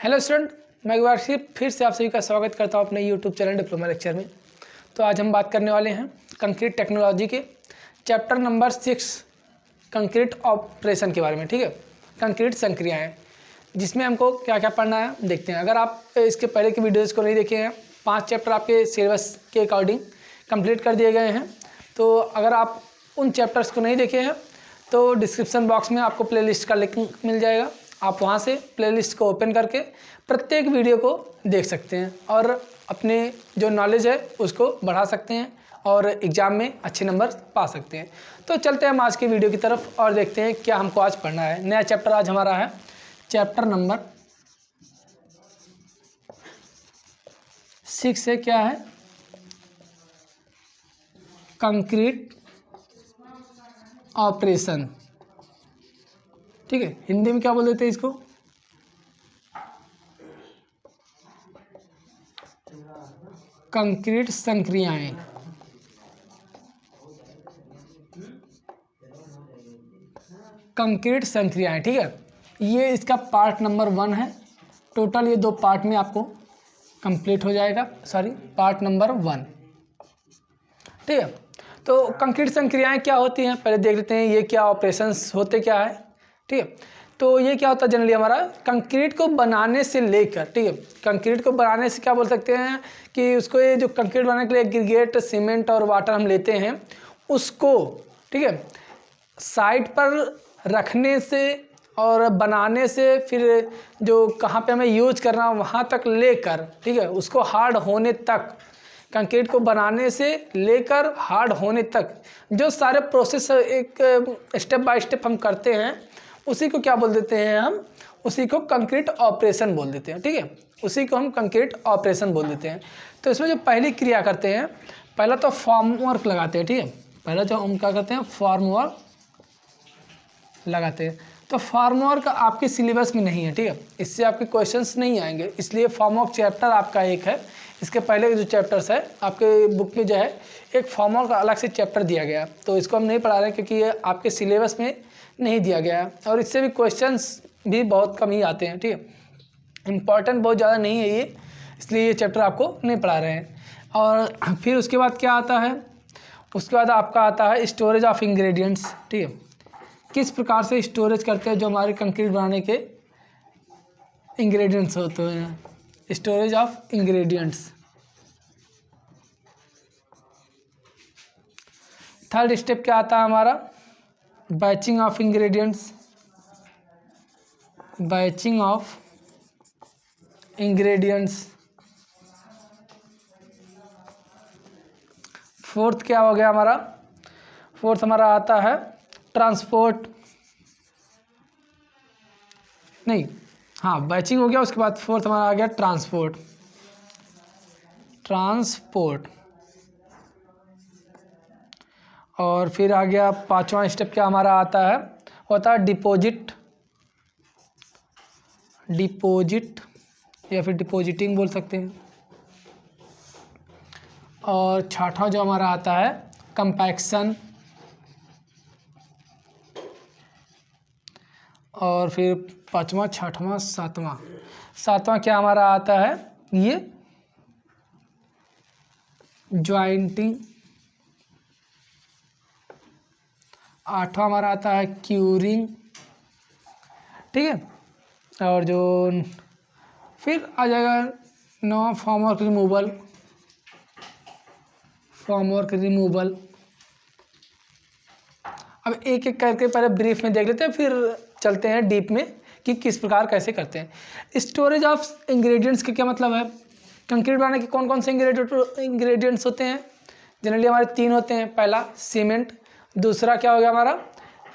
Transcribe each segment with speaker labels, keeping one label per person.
Speaker 1: Hello student, मैं एक बार फिर से आप सभी का स्वागत करता हूं अपने यूट्यूब चैनल डिप्लोमा लेक्चर में। तो आज हम बात करने वाले हैं कंक्रीट टेक्नोलॉजी के चैप्टर नंबर 6 कंक्रीट ऑपरेशन के बारे में। ठीक है, कंक्रीट संक्रियाएं, जिसमें हमको क्या क्या पढ़ना है देखते हैं। अगर आप इसके पहले की वीडियोज़ को नहीं देखे हैं, 5 चैप्टर आपके सिलेबस के अकॉर्डिंग कंप्लीट कर दिए गए हैं। तो अगर आप उन चैप्टर्स को नहीं देखे हैं तो डिस्क्रिप्शन बॉक्स में आपको प्लेलिस्ट का लिंक मिल जाएगा। आप वहां से प्लेलिस्ट को ओपन करके प्रत्येक वीडियो को देख सकते हैं और अपने जो नॉलेज है उसको बढ़ा सकते हैं और एग्ज़ाम में अच्छे नंबर पा सकते हैं। तो चलते हैं हम आज की वीडियो की तरफ और देखते हैं क्या हमको आज पढ़ना है। नया चैप्टर आज हमारा है चैप्टर नंबर 6 है। क्या है? Concrete operation. ठीक है, हिंदी में क्या बोल देते हैं इसको? कंक्रीट संक्रियाएं। कंक्रीट संक्रियाएं, ठीक है, ये इसका पार्ट नंबर 1 है। टोटल ये 2 पार्ट में आपको कंप्लीट हो जाएगा। Part number 1। ठीक है, तो कंक्रीट संक्रियाएं क्या होती हैं पहले देख लेते हैं। ये क्या ऑपरेशंस होते क्या है? ठीक है, तो ये क्या होता है जनरली हमारा कंक्रीट को बनाने से लेकर, ठीक है, कंक्रीट को बनाने से क्या बोल सकते हैं कि उसको ये जो कंक्रीट बनाने के लिए एग्रीगेट, सीमेंट और वाटर हम लेते हैं उसको, ठीक है, साइट पर रखने से और बनाने से, फिर जो कहाँ पे हमें यूज करना वहाँ तक लेकर, ठीक है, उसको हार्ड होने तक, कंक्रीट को बनाने से लेकर हार्ड होने तक जो सारे प्रोसेस एक स्टेप बाय स्टेप हम करते हैं उसी को क्या बोल देते हैं हम? उसी को कंक्रीट ऑपरेशन बोल देते हैं। ठीक है, उसी को हम कंक्रीट ऑपरेशन बोल देते हैं। तो इसमें जो पहली क्रिया करते हैं, पहला तो फॉर्म वर्क लगाते हैं। ठीक है, पहला जो हम क्या करते हैं फॉर्म वर्क लगाते हैं। तो फॉर्म वर्क आपके सिलेबस में नहीं है। ठीक है, इससे आपके क्वेश्चंस नहीं आएंगे, इसलिए फॉर्म वर्क चैप्टर आपका एक है। इसके पहले के जो चैप्टर्स है आपके बुक में जो है एक फॉर्म वर्क अलग से चैप्टर दिया गया, तो इसको हम नहीं पढ़ा रहे हैं क्योंकि ये आपके सिलेबस में नहीं दिया गया है और इससे भी क्वेश्चंस भी बहुत कम ही आते हैं। ठीक है, इम्पॉर्टेंट बहुत ज़्यादा नहीं है ये, इसलिए ये चैप्टर आपको नहीं पढ़ा रहे हैं। और फिर उसके बाद क्या आता है? उसके बाद आपका आता है स्टोरेज ऑफ इंग्रेडिएंट्स। ठीक है, किस प्रकार से स्टोरेज करते हैं जो हमारे कंक्रीट बनाने के इंग्रेडिएंट्स होते हैं, storage of ingredients. Third step क्या आता है हमारा? Batching of ingredients. Batching of ingredients. Fourth क्या हो गया हमारा? फोर्थ हमारा आता है ट्रांसपोर्ट, नहीं, हाँ, बैचिंग हो गया। उसके बाद फोर्थ हमारा आ गया ट्रांसपोर्ट। ट्रांसपोर्ट और फिर आ गया 5वां स्टेप क्या हमारा आता है? होता है डिपॉजिट। डिपॉजिट या फिर डिपॉजिटिंग बोल सकते हैं। और 6वां जो हमारा आता है कंपैक्शन। और फिर 5वां, 6वां, 7वां क्या हमारा आता है? ये ज्वाइंटिंग। 8वां हमारा आता है क्यूरिंग। ठीक है, और जो फिर आ जाएगा 9वां form work removal. Form work removal. अब एक एक करके पहले ब्रीफ में देख लेते हैं, फिर चलते हैं डीप में कि किस प्रकार कैसे करते हैं। स्टोरेज ऑफ इंग्रेडिएंट्स का क्या मतलब है? कंक्रीट बनाने के कौन कौन से इंग्रेडिएंट्स होते हैं? जनरली हमारे 3 होते हैं। पहला सीमेंट, दूसरा क्या हो गया हमारा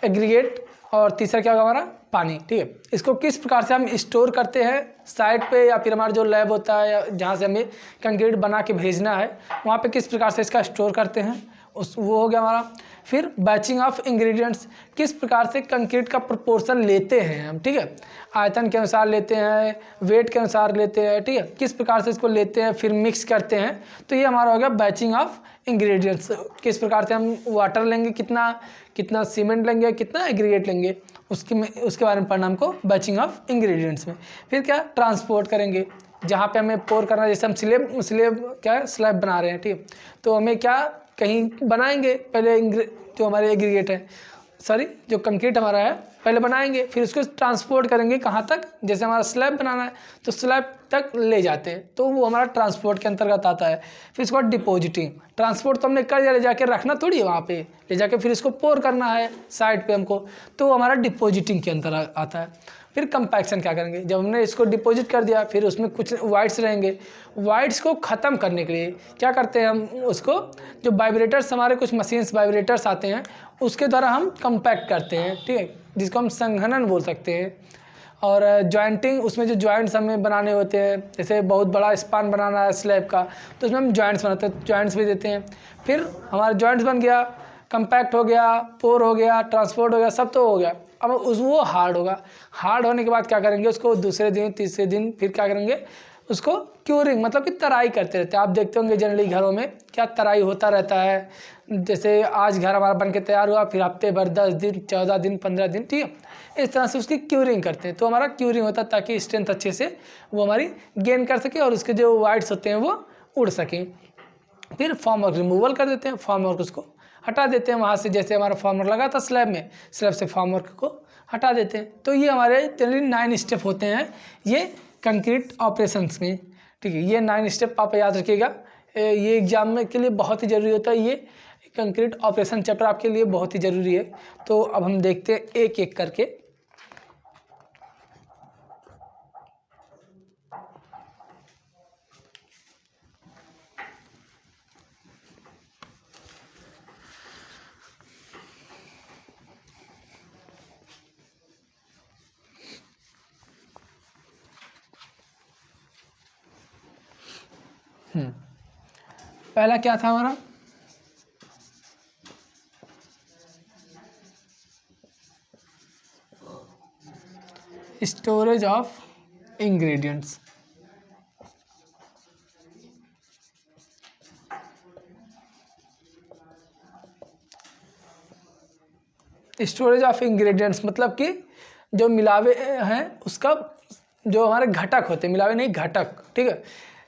Speaker 1: एग्रीगेट, और तीसरा क्या होगा हमारा पानी। ठीक है, इसको किस प्रकार से हम स्टोर करते हैं साइट पे या फिर हमारा जो लैब होता है या जहाँ से हमें कंक्रीट बना के भेजना है वहाँ पे किस प्रकार से इसका स्टोर करते हैं, वो हो गया हमारा। फिर बैचिंग ऑफ इंग्रेडिएंट्स, किस प्रकार से कंक्रीट का प्रोपोर्शन लेते हैं हम, ठीक है, आयतन के अनुसार लेते हैं, वेट के अनुसार लेते हैं, ठीक है, किस प्रकार से इसको लेते हैं फिर मिक्स करते हैं, तो ये हमारा हो गया बैचिंग ऑफ इंग्रेडिएंट्स। किस प्रकार से हम वाटर लेंगे, कितना कितना सीमेंट लेंगे, कितना एग्रीगेट लेंगे, उसके बारे में पढ़ना हमको बैचिंग ऑफ इंग्रेडिएंट्स में। फिर क्या, ट्रांसपोर्ट करेंगे, जहाँ पे हमें पोर करना है, जैसे हम स्लेब क्या है, स्लैब बना रहे हैं, ठीक है, तो हमें क्या कहीं बनाएंगे पहले जो हमारे एग्रीगेट है, सॉरी जो कंक्रीट हमारा है पहले बनाएंगे, फिर उसको ट्रांसपोर्ट करेंगे कहाँ तक, जैसे हमारा स्लैब बनाना है तो स्लैब तक ले जाते हैं, तो वो हमारा ट्रांसपोर्ट के अंतर्गत आता है। फिर इसके बाद डिपोजिटिंग, ट्रांसपोर्ट तो हमने कर दिया, ले जाके रखना थोड़ी है वहाँ पे, ले जाके फिर इसको पोर करना है साइड पे हमको, तो हमारा डिपोजिटिंग के अंतर आता है। फिर कंपैक्शन क्या करेंगे, जब हमने इसको डिपॉजिट कर दिया फिर उसमें कुछ वाइट्स रहेंगे, वाइट्स को ख़त्म करने के लिए क्या करते हैं हम, उसको जो वाइब्रेटर्स हमारे कुछ मशीन्स वाइब्रेटर्स आते हैं उसके द्वारा हम कंपैक्ट करते हैं, ठीक है, जिसको हम संघनन बोल सकते हैं। और जॉइंटिंग, उसमें जो जॉइंट्स हमें बनाने होते हैं, जैसे बहुत बड़ा स्पान बनाना है स्लैब का, तो उसमें हम जॉइंट्स बनाते हैं, जॉइंट्स भी देते हैं। फिर हमारा जॉइंट्स बन गया, कंपैक्ट हो गया, पोर हो गया, ट्रांसपोर्ट हो गया, सब तो हो गया। अब वो हार्ड होगा, हार्ड होने के बाद क्या करेंगे, उसको दूसरे दिन तीसरे दिन फिर क्या करेंगे, उसको क्यूरिंग मतलब कि तराई करते रहते हैं। आप देखते होंगे जनरली घरों में क्या तराई होता रहता है, जैसे आज घर हमारा बन के तैयार हुआ, फिर हफ्ते भर 10 दिन 14 दिन 15 दिन, ठीक है, इस तरह से उसकी क्यूरिंग करते हैं। तो हमारा क्यूरिंग होता है ताकि स्ट्रेंथ अच्छे से वो हमारी गेन कर सके और उसके जो वाइट्स होते हैं वो उड़ सकें। फिर फॉर्मवर्क रिमूवल कर देते हैं, फॉर्मवर्क उसको हटा देते हैं वहाँ से, जैसे हमारा फॉर्मवर्क लगा था स्लैब में, स्लैब से फॉर्मवर्क को हटा देते हैं। तो ये हमारे जनरली 9 स्टेप होते हैं ये कंक्रीट ऑपरेशंस में, ठीक है, ये 9 स्टेप आप याद रखिएगा, ये एग्जाम में के लिए बहुत ही ज़रूरी होता है, ये कंक्रीट ऑपरेशन चैप्टर आपके लिए बहुत ही ज़रूरी है। तो अब हम देखते हैं एक एक करके। पहला क्या था हमारा, storage of ingredients. Storage of ingredients मतलब कि जो मिलावे हैं उसका, जो हमारे घटक होते हैं, मिलावे नहीं घटक, ठीक है,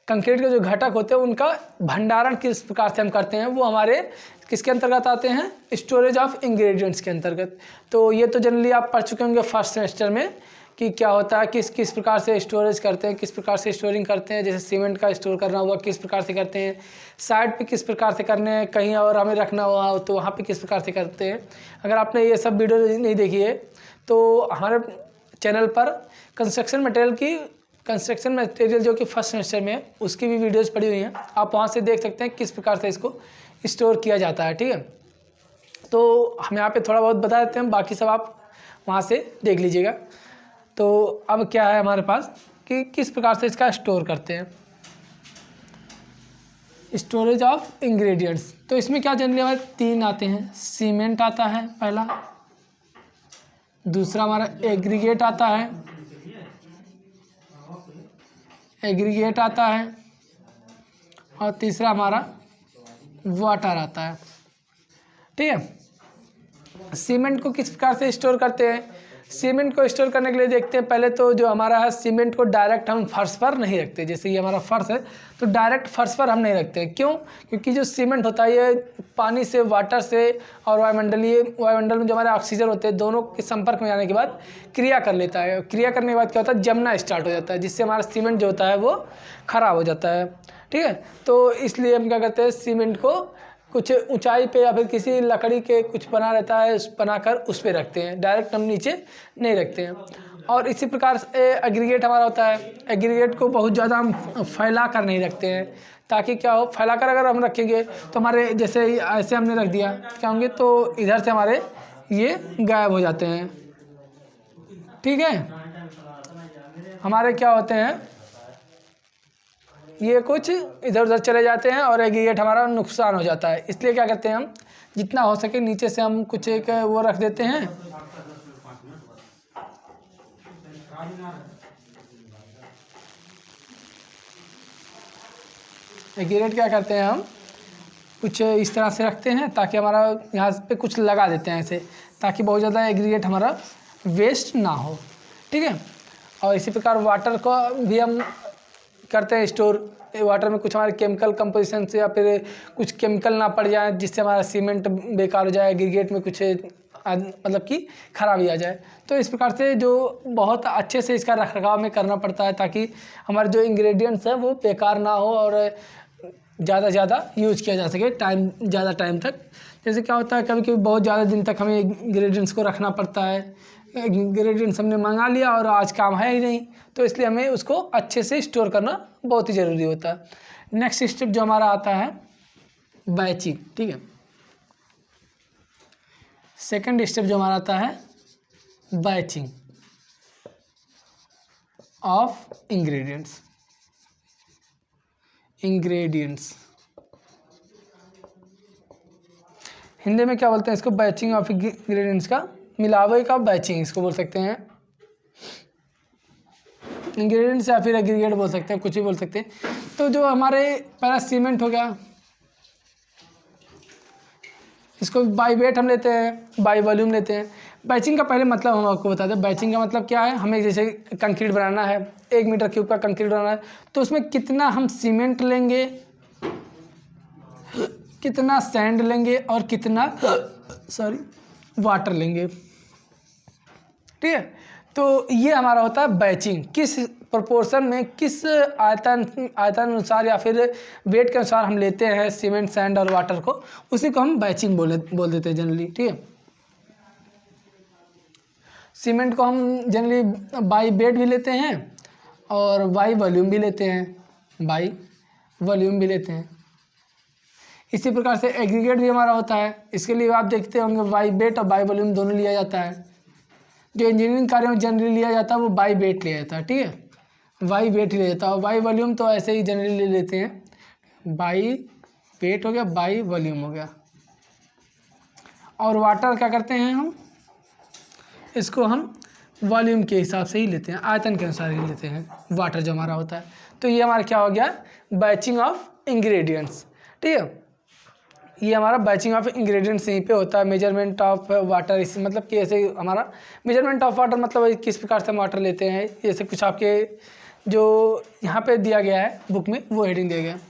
Speaker 1: कंक्रीट के जो घटक होते हैं उनका भंडारण किस प्रकार से हम करते हैं, वो हमारे किसके अंतर्गत आते हैं, स्टोरेज ऑफ इंग्रेडिएंट्स के अंतर्गत। तो ये तो जनरली आप पढ़ चुके होंगे फर्स्ट सेमेस्टर में कि क्या होता है, किस किस प्रकार से स्टोरेज करते हैं, किस प्रकार से स्टोरिंग करते हैं, जैसे सीमेंट का स्टोर करना हुआ किस प्रकार से करते हैं, साइड पे किस प्रकार से करने हैं, कहीं और हमें रखना हुआ तो वहाँ पे किस प्रकार से करते हैं। अगर आपने ये सब वीडियो नहीं देखी है तो हमारे चैनल पर कंस्ट्रक्शन मटेरियल जो कि फर्स्ट सेमेस्टर में है उसकी भी वीडियोज़ पड़ी हुई हैं, आप वहाँ से देख सकते हैं किस प्रकार से इसको स्टोर किया जाता है, ठीक है। तो हम यहाँ पे थोड़ा बहुत बता देते हैं, बाकी सब आप वहाँ से देख लीजिएगा। तो अब क्या है हमारे पास कि किस प्रकार से इसका स्टोर करते हैं, स्टोरेज ऑफ इंग्रेडिएंट्स। तो इसमें क्या जनरली हमारे 3 आते हैं, सीमेंट आता है पहला, दूसरा हमारा एग्रीगेट आता है, और तीसरा हमारा वाटर आता है, ठीक है। सीमेंट को किस प्रकार से स्टोर करते हैं, सीमेंट को स्टोर करने के लिए देखते हैं पहले तो जो हमारा है सीमेंट को डायरेक्ट हम फर्श पर नहीं रखते, जैसे ये हमारा फर्श है तो डायरेक्ट फर्श पर हम नहीं रखते, क्यों, क्योंकि जो सीमेंट होता है ये पानी से, वाटर से और वायुमंडल में जो हमारे ऑक्सीजन होते हैं दोनों के संपर्क में आने के बाद क्रिया कर लेता है, क्रिया करने के बाद क्या होता है, जमना स्टार्ट हो जाता है, जिससे हमारा सीमेंट जो होता है वो खराब हो जाता है, ठीक है। तो इसलिए हम क्या करते हैं, सीमेंट को कुछ ऊंचाई पे या फिर किसी लकड़ी के कुछ बना रहता है बनाकर उस पर रखते हैं, डायरेक्ट हम नीचे नहीं रखते हैं। और इसी प्रकार से एग्रीगेट हमारा होता है, एग्रीगेट को बहुत ज़्यादा हम फैला कर नहीं रखते हैं, ताकि क्या हो, फैला कर अगर हम रखेंगे तो हमारे जैसे ऐसे हमने रख दिया क्या होंगे, तो इधर से हमारे ये गायब हो जाते हैं, ठीक है, हमारे क्या होते हैं ये कुछ इधर उधर चले जाते हैं और एग्रीगेट हमारा नुकसान हो जाता है। इसलिए क्या करते हैं हम जितना हो सके नीचे से हम कुछ एक वो रख देते हैं, एग्रीगेट क्या करते हैं हम कुछ इस तरह से रखते हैं ताकि हमारा यहाँ पे कुछ लगा देते हैं ऐसे, ताकि बहुत ज़्यादा एग्रीगेट हमारा वेस्ट ना हो, ठीक है। और इसी प्रकार वाटर को भी हम करते हैं स्टोर। वाटर में कुछ हमारे केमिकल कंपोजिशन से या फिर कुछ केमिकल ना पड़ जाए जिससे हमारा सीमेंट बेकार हो जाए, एग्रीगेट में कुछ मतलब कि खराबी आ जाए। तो इस प्रकार से जो बहुत अच्छे से इसका रखरखाव में करना पड़ता है ताकि हमारे जो इंग्रेडिएंट्स हैं वो बेकार ना हो और ज़्यादा से ज़्यादा यूज किया जा सके ज़्यादा टाइम तक। जैसे क्या होता है कभी कभी बहुत ज़्यादा दिन तक हमें इंग्रेडिएंट्स को रखना पड़ता है, इंग्रेडिएंट्स हमने मंगा लिया और आज काम है ही नहीं, तो इसलिए हमें उसको अच्छे से स्टोर करना बहुत ही ज़रूरी होता है। नेक्स्ट स्टेप जो हमारा आता है बैचिंग, ठीक है। सेकंड स्टेप जो हमारा आता है बैचिंग ऑफ इंग्रेडिएंट्स। हिंदी में क्या बोलते हैं इसको, बैचिंग ऑफ इंग्रेडिएंट्स का मिलावे का बैचिंग इसको बोल सकते हैं। इंग्रेडिएंट्स या फिर एग्रीगेट बोल सकते हैं, कुछ भी बोल सकते हैं। तो जो हमारे पहला सीमेंट हो गया, इसको बाई वेट हम लेते हैं, बाई वॉल्यूम लेते हैं। बैचिंग का पहले मतलब हम आपको बता दें, बैचिंग का मतलब क्या है। हमें जैसे कंक्रीट बनाना है, 1 मीटर क्यूब का कंक्रीट बनाना है, तो उसमें कितना हम सीमेंट लेंगे, कितना सैंड लेंगे और कितना वाटर लेंगे, ठीक है। तो ये हमारा होता है बैचिंग, किस प्रोपोर्शन में किस आयतन अनुसार या फिर वेट के अनुसार हम लेते हैं सीमेंट सैंड और वाटर को, उसी को हम बैचिंग बोल देते हैं जनरली, ठीक है। सीमेंट को हम जनरली बाई वेट भी लेते हैं और बाई वॉल्यूम भी लेते हैं, इसी प्रकार से एग्रीगेट भी हमारा होता है। इसके लिए आप देखते होंगे बाई वेट और बाई वॉल्यूम दोनों लिया जाता है। जो इंजीनियरिंग कार्य में जनरली लिया जाता है वो बाई वेट लिया जाता है, ठीक है, बाई वेट ही लिया जाता है। और बाई वॉल्यूम तो ऐसे ही जनरली ले लेते हैं, बाई वेट हो गया, बाई वॉल्यूम हो गया। और वाटर क्या करते हैं हम, इसको हम वॉल्यूम के हिसाब से ही लेते हैं, आयतन के अनुसार ही लेते हैं वाटर जो हमारा होता है। तो ये हमारा क्या हो गया, बैचिंग ऑफ इंग्रेडिएंट्स, ठीक है। ये हमारा बैचिंग ऑफ इंग्रेडिएंट्स यहीं पे होता है। मेजरमेंट ऑफ वाटर, इस मतलब कि ऐसे हमारा मेजरमेंट ऑफ वाटर मतलब किस प्रकार से हम वाटर लेते हैं, जैसे कुछ आपके जो यहाँ पे दिया गया है बुक में वो हेडिंग दिया गया है।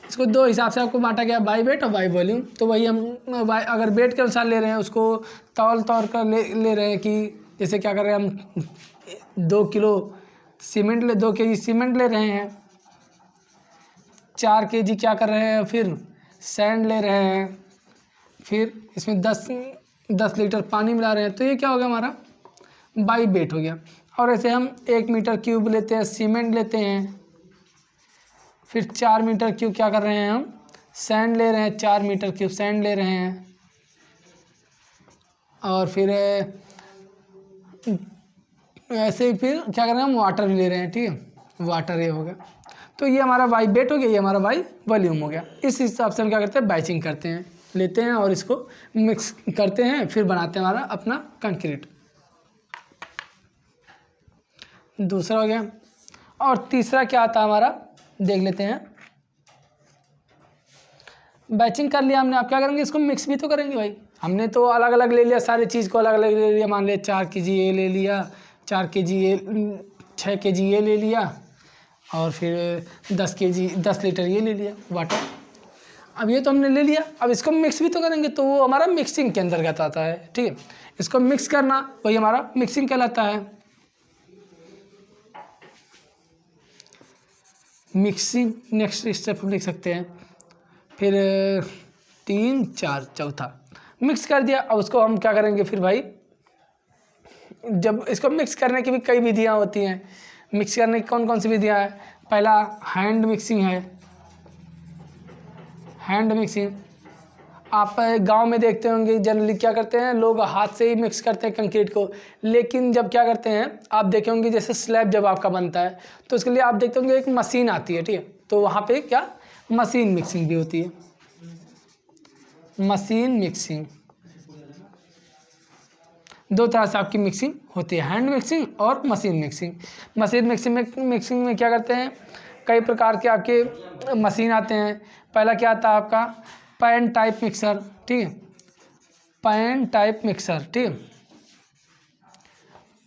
Speaker 1: इसको 2 हिसाब से आपको बांटा गया, बाई वेट और बाई वॉल्यूम। तो वही हम अगर वेट के अनुसार ले रहे हैं उसको तौल कर ले रहे हैं कि जैसे क्या कर रहे हैं हम 2 किलो सीमेंट 2 केजी सीमेंट ले रहे हैं, 4 केजी क्या कर रहे हैं फिर सैंड ले रहे हैं, फिर इसमें 10 लीटर पानी मिला रहे हैं, तो ये क्या हो गया हमारा बाई वेट हो गया। और ऐसे हम 1 मीटर क्यूब लेते हैं सीमेंट लेते हैं, फिर 4 मीटर क्यूब क्या कर रहे हैं हम सैंड ले रहे हैं, 4 मीटर क्यूब सैंड ले रहे हैं, और फिर ऐसे ही फिर क्या कर रहे हैं हम वाटर भी ले रहे हैं, ठीक है, वाटर ये हो गया। तो ये हमारा बाई वेट हो गया, ये हमारा बाई वॉल्यूम हो गया। इस हिसाब से हम क्या करते हैं बैचिंग करते हैं, लेते हैं और इसको मिक्स करते हैं, फिर बनाते हैं हमारा अपना कंक्रीट। दूसरा हो गया। और तीसरा क्या आता है हमारा देख लेते हैं। बैचिंग कर लिया हमने, अब क्या करेंगे इसको मिक्स भी तो करेंगे भाई। हमने तो अलग अलग ले लिया, सारी चीज़ को अलग अलग ले लिया, मान लिया 4 केजी ये ले लिया, 4 केजी ये 6 केजी ये ले लिया, और फिर 10 लीटर ये ले लिया वाटर। अब ये तो हमने ले लिया, अब इसको मिक्स भी तो करेंगे, तो वो हमारा मिक्सिंग के अंतर्गत आता है, ठीक है। इसको मिक्स करना वही हमारा मिक्सिंग कहलाता है। मिक्सिंग नेक्स्ट स्टेप हम लिख सकते हैं। फिर 3 4 चौथा मिक्स कर दिया। अब उसको हम क्या करेंगे फिर भाई, जब इसको मिक्स करने की भी कई विधियाँ होती हैं। मिक्स करने की कौन कौन सी विधियाँ है, पहला हैंड मिक्सिंग है। हैंड मिक्सिंग आप गांव में देखते होंगे जनरली क्या करते हैं लोग हाथ से ही मिक्स करते हैं कंक्रीट को, लेकिन जब क्या करते हैं आप देखे होंगे जैसे स्लैब जब आपका बनता है तो उसके लिए आप देखते होंगे एक मशीन आती है, ठीक है, तो वहाँ पे क्या मशीन मिक्सिंग भी होती है। Machine mixing. दो तरह से आपकी मिक्सिंग होती है, हैंड मिक्सिंग और मशीन मिक्सिंग। मशीन मिक्सिंग में क्या करते हैं, कई प्रकार के आपके मशीन आते हैं। पहला क्या आता है आपका, पैन टाइप मिक्सर, ठीक है, पैन टाइप मिक्सर, ठीक है,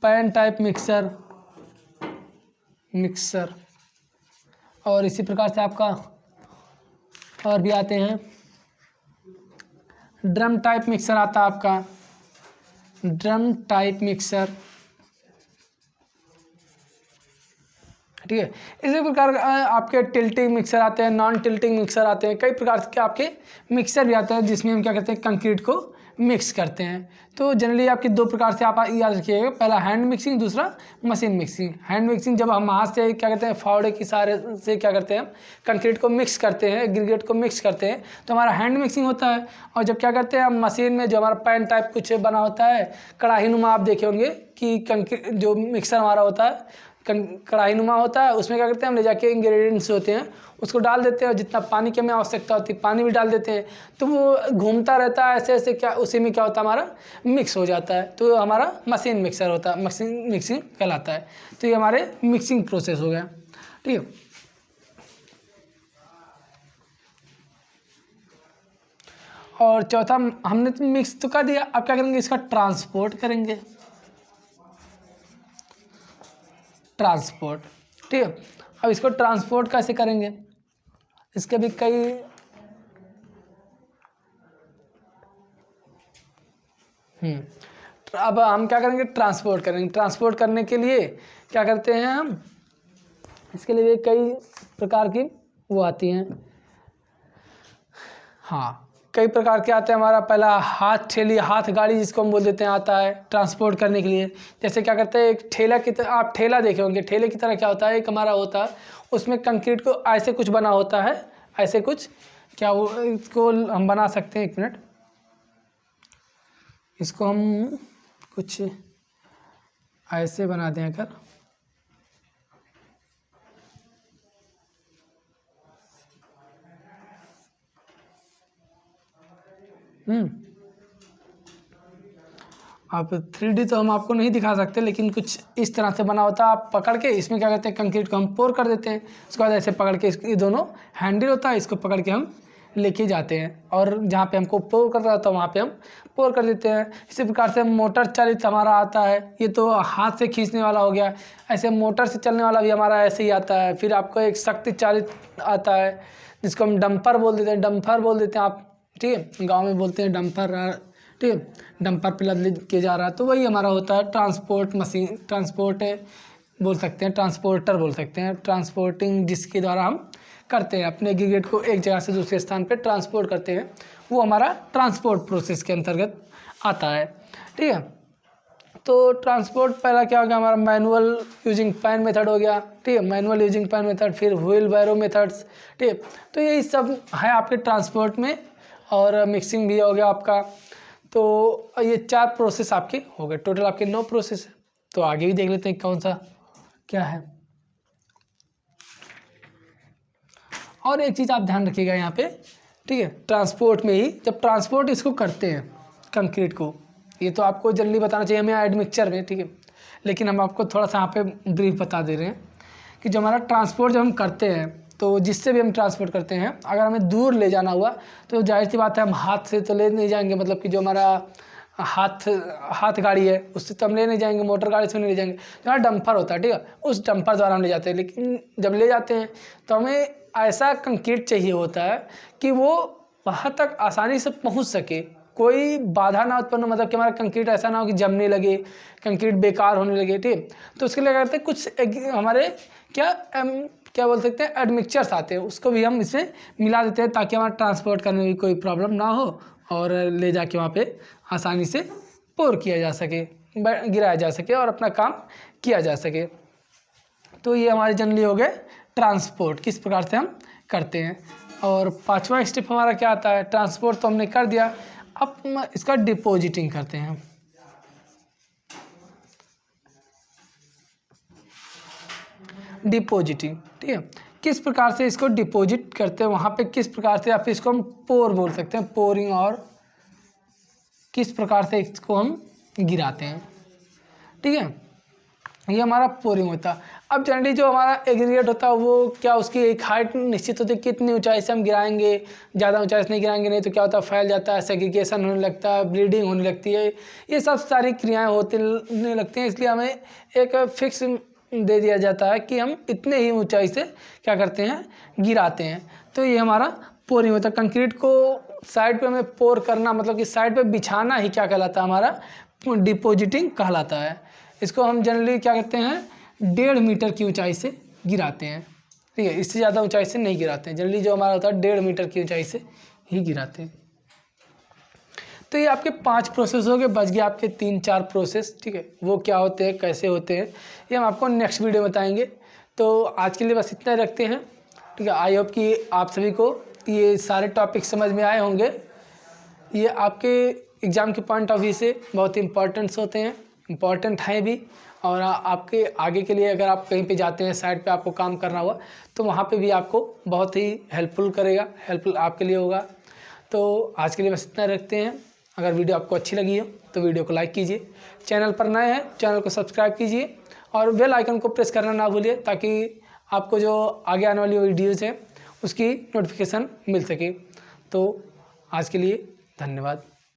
Speaker 1: पैन टाइप मिक्सर। और इसी प्रकार से आपका और भी आते हैं, ड्रम टाइप मिक्सर आता है आपका, ड्रम टाइप मिक्सर, ठीक है। इसी प्रकार आपके टिल्टिंग मिक्सर आते हैं, नॉन टिल्टिंग मिक्सर आते हैं, कई प्रकार के आपके मिक्सर भी आते हैं जिसमें हम क्या करते हैं, कंक्रीट को मिक्स करते हैं। तो जनरली आपके दो प्रकार से आप याद रखिएगा, पहला हैंड मिक्सिंग, दूसरा मशीन मिक्सिंग। हैंड मिक्सिंग जब हम हाथ से क्या करते हैं, फावड़े की सहारे से क्या करते हैं, हम कंक्रीट को मिक्स करते हैं, एग्रीगेट को मिक्स करते हैं, तो हमारा हैंड मिक्सिंग होता है। और जब क्या करते हैं हम मशीन में, जो हमारा पैन टाइप कुछ बना होता है, कढ़ाई नुमा, आप देखे होंगे कि कंक्रीट जो मिक्सर हमारा होता है कढ़ाई नुमा होता है, उसमें क्या करते हैं हम ले जाके इंग्रेडिएंट्स होते हैं उसको डाल देते हैं, और जितना पानी की हमें आवश्यकता होती है पानी भी डाल देते हैं, तो वो घूमता रहता है ऐसे ऐसे, क्या उसी में क्या होता है, हमारा मिक्स हो जाता है, तो हमारा मशीन मिक्सर होता है, मशीन मिक्सिंग कहलाता है। तो ये हमारे मिक्सिंग प्रोसेस हो गया, ठीक है। और चौथा, हमने तो मिक्स तो कर दिया, अब क्या करेंगे, इसका ट्रांसपोर्ट करेंगे, ट्रांसपोर्ट, ठीक है। अब इसको ट्रांसपोर्ट कैसे करेंगे, इसके भी कई अब हम क्या करेंगे, ट्रांसपोर्ट करेंगे। ट्रांसपोर्ट करने के लिए क्या करते हैं हम, इसके लिए कई प्रकार की वो आती हैं, हाँ कई प्रकार के आते हैं। हमारा पहला हाथ ठेली, हाथ गाड़ी जिसको हम बोल देते हैं, आता है ट्रांसपोर्ट करने के लिए। जैसे क्या करते हैं, एक ठेला की तरह, आप ठेला देखे होंगे, ठेले की तरह क्या होता है, एक हमारा होता है, उसमें कंक्रीट को ऐसे कुछ बना होता है, ऐसे कुछ, क्या वो इसको हम बना सकते हैं, एक मिनट, इसको हम कुछ ऐसे बना दें अगर, आप 3D तो हम आपको नहीं दिखा सकते, लेकिन कुछ इस तरह से बना होता है। आप पकड़ के इसमें क्या करते हैं, कंक्रीट को हम पोर कर देते हैं, उसके बाद ऐसे पकड़ के ये दोनों हैंडल होता है, इसको पकड़ के हम लेके जाते हैं, और जहाँ पे हमको पोर करना होता है वहाँ पे हम पोर कर देते हैं। इसी प्रकार से मोटर चालित हमारा आता है, ये तो हाथ से खींचने वाला हो गया, ऐसे मोटर से चलने वाला भी हमारा ऐसे ही आता है। फिर आपको एक शक्ति चालित आता है जिसको हम डंपर बोल देते हैं, डंपर बोल देते हैं आप, ठीक है, गाँव में बोलते हैं डंपर, ठीक है, डंपर पे लद के जा रहा है, तो वही हमारा होता है ट्रांसपोर्ट मशीन, ट्रांसपोर्ट बोल सकते हैं, ट्रांसपोर्टर बोल सकते हैं, ट्रांसपोर्टिंग जिसके द्वारा हम करते हैं, अपने एग्रीगेट को एक जगह से दूसरे स्थान पे ट्रांसपोर्ट करते हैं, वो हमारा ट्रांसपोर्ट प्रोसेस के अंतर्गत आता है, ठीक है। तो ट्रांसपोर्ट पहला क्या हो गया हमारा, मैनुअल यूजिंग पैन मेथड हो गया, ठीक है, मैनुअल यूजिंग पैन मेथड, फिर व्हील बैरो मेथड्स, ठीक है। तो यही सब है आपके ट्रांसपोर्ट में, और मिक्सिंग भी हो गया आपका। तो ये 4 प्रोसेस आपके हो गए, टोटल आपके 9 प्रोसेस है। तो आगे भी देख लेते हैं कौन सा क्या है। और एक चीज़ आप ध्यान रखिएगा यहाँ पे, ठीक है, ट्रांसपोर्ट में ही जब ट्रांसपोर्ट इसको करते हैं कंक्रीट को, ये तो आपको जल्दी बताना चाहिए हमें एडमिक्सचर में, ठीक है, लेकिन हम आपको थोड़ा सा यहाँ पे ब्रीफ बता दे रहे हैं कि जो हमारा ट्रांसपोर्ट जब हम करते हैं, तो जिससे भी हम ट्रांसपोर्ट करते हैं, अगर हमें दूर ले जाना हुआ तो जाहिर सी बात है हम हाथ से तो ले नहीं जाएंगे, मतलब कि जो हमारा हाथ गाड़ी है उससे तो हम ले नहीं जाएंगे, मोटर गाड़ी से नहीं ले जाएंगे, जो हमारा डंपर होता है, ठीक है, उस डंपर द्वारा हम ले जाते हैं। लेकिन जब ले जाते हैं तो हमें ऐसा कंक्रीट चाहिए होता है कि वो वहाँ तक आसानी से पहुँच सके, कोई बाधा ना उत्पन्न, मतलब कि हमारा कंक्रीट ऐसा ना हो कि जमने लगे, कंक्रीट बेकार होने लगे, ठीक। तो उसके लिए करते हैं कुछ हमारे क्या बोल सकते हैं, एडमिक्सचर्स आते हैं, उसको भी हम इसमें मिला देते हैं ताकि हमारा ट्रांसपोर्ट करने में कोई प्रॉब्लम ना हो, और ले जाके वहाँ पे आसानी से पोर किया जा सके, गिराया जा सके, और अपना काम किया जा सके। तो ये हमारे जनरली हो गए ट्रांसपोर्ट, किस प्रकार से हम करते हैं। और 5वां स्टेप हमारा क्या आता है, ट्रांसपोर्ट तो हमने कर दिया, अब इसका डिपोजिटिंग करते हैं। डिपोजिटिंग, ठीक है, किस प्रकार से इसको डिपॉजिट करते हैं वहाँ पे, किस प्रकार से, या फिर इसको हम पोर बोल सकते हैं, पोरिंग, और किस प्रकार से इसको हम गिराते हैं। ठीक है, ये हमारा पोरिंग होता है। अब जनरली जो हमारा एग्रीगेट होता है वो क्या, उसकी एक हाइट निश्चित होती है, कितनी ऊंचाई से हम गिराएंगे, ज़्यादा ऊंचाई से नहीं गिराएंगे, नहीं तो क्या होता है, फैल जाता है, सेग्रीगेशन होने लगता है, ब्लीडिंग होने लगती है, ये सब सारी क्रियाएं होने लगती हैं। इसलिए हमें एक फिक्स दे दिया जाता है कि हम इतने ही ऊंचाई से क्या करते हैं, गिराते हैं। तो ये हमारा पोरिंग होता है। कंक्रीट को साइड पे हमें पोर करना, मतलब कि साइड पे बिछाना ही क्या कहलाता है, हमारा डिपॉजिटिंग कहलाता है। इसको हम जनरली क्या करते हैं, 1.5 मीटर की ऊंचाई से गिराते हैं। ठीक है, इससे ज़्यादा ऊंचाई से नहीं गिराते हैं। जनरली जो हमारा होता है 1.5 मीटर की ऊंचाई से ही गिराते हैं। तो ये आपके 5 प्रोसेस हो गए, बच गए आपके 3-4 प्रोसेस। ठीक है, वो क्या होते हैं, कैसे होते हैं, ये हम आपको नेक्स्ट वीडियो में बताएंगे। तो आज के लिए बस इतना रखते हैं। ठीक है, आई होप कि आप सभी को ये सारे टॉपिक समझ में आए होंगे। ये आपके एग्ज़ाम के पॉइंट ऑफ व्यू से बहुत इंपॉर्टेंट्स होते हैं, इम्पॉर्टेंट हैं भी, और आपके आगे के लिए अगर आप कहीं पे जाते हैं, साइट पे आपको काम करना हुआ, तो वहाँ पे भी आपको बहुत ही हेल्पफुल करेगा, हेल्पफुल आपके लिए होगा। तो आज के लिए बस इतना रखते हैं। अगर वीडियो आपको अच्छी लगी हो तो वीडियो को लाइक कीजिए, चैनल पर नए हैं चैनल को सब्सक्राइब कीजिए, और बेल आइकन को प्रेस करना ना भूलिए, ताकि आपको जो आगे आने वाली वीडियोज़ हैं उसकी नोटिफिकेशन मिल सके। तो आज के लिए धन्यवाद।